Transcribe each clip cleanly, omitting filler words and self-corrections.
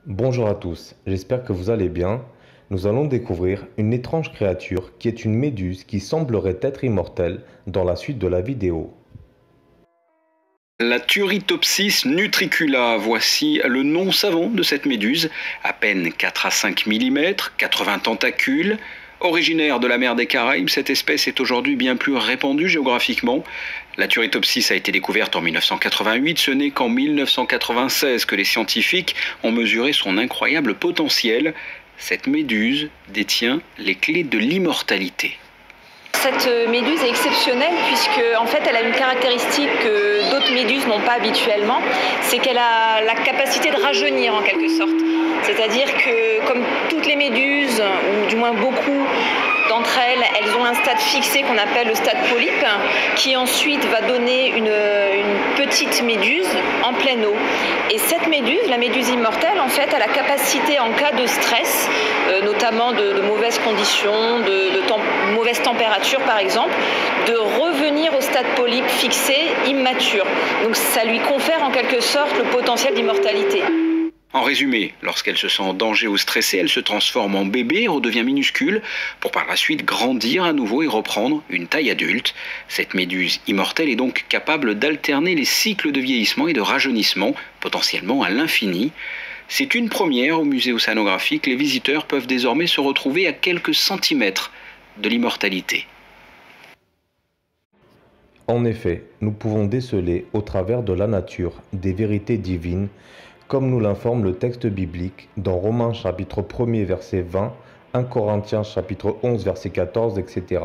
Bonjour à tous, j'espère que vous allez bien. Nous allons découvrir une étrange créature qui est une méduse qui semblerait être immortelle dans la suite de la vidéo. La Turritopsis nutricula, voici le nom savant de cette méduse, à peine 4 à 5 mm, 80 tentacules. Originaire de la mer des Caraïbes, cette espèce est aujourd'hui bien plus répandue géographiquement. La Turritopsis a été découverte en 1988, ce n'est qu'en 1996 que les scientifiques ont mesuré son incroyable potentiel. Cette méduse détient les clés de l'immortalité. Cette méduse est exceptionnelle puisque en fait elle a une caractéristique que d'autres méduses n'ont pas habituellement, c'est qu'elle a la capacité de rajeunir en quelque sorte. C'est-à-dire que comme toutes les méduses, ou du moins beaucoup d'entre elles, elles ont un stade fixé qu'on appelle le stade polype, qui ensuite va donner une petite méduse en pleine eau. Et cette méduse, la méduse immortelle, en fait, a la capacité en cas de stress, notamment de mauvaises conditions, de mauvaise température par exemple, de revenir au stade polype fixé immature. Donc ça lui confère en quelque sorte le potentiel d'immortalité. En résumé, lorsqu'elle se sent en danger ou stressée, elle se transforme en bébé et redevient minuscule pour par la suite grandir à nouveau et reprendre une taille adulte. Cette méduse immortelle est donc capable d'alterner les cycles de vieillissement et de rajeunissement, potentiellement à l'infini. C'est une première au musée océanographique. Les visiteurs peuvent désormais se retrouver à quelques centimètres de l'immortalité. En effet, nous pouvons déceler au travers de la nature des vérités divines, comme nous l'informe le texte biblique dans Romains chapitre 1er verset 20, 1 Corinthiens chapitre 11 verset 14, etc.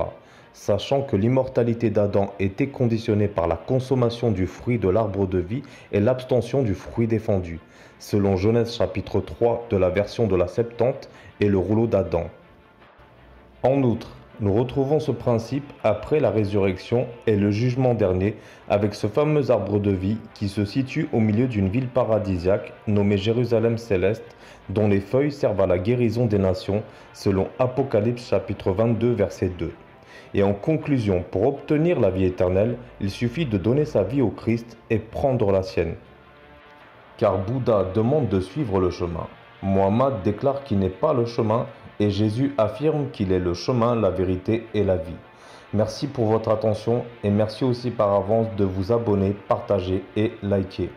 Sachant que l'immortalité d'Adam était conditionnée par la consommation du fruit de l'arbre de vie et l'abstention du fruit défendu, selon Genèse chapitre 3 de la version de la Septante et le rouleau d'Adam. En outre, nous retrouvons ce principe après la résurrection et le jugement dernier avec ce fameux arbre de vie qui se situe au milieu d'une ville paradisiaque nommée Jérusalem céleste, dont les feuilles servent à la guérison des nations, selon Apocalypse chapitre 22 verset 2. Et en conclusion, pour obtenir la vie éternelle, il suffit de donner sa vie au Christ et prendre la sienne. Car Bouddha demande de suivre le chemin. Muhammad déclare qu'il n'est pas le chemin et Jésus affirme qu'il est le chemin, la vérité et la vie. Merci pour votre attention et merci aussi par avance de vous abonner, partager et liker.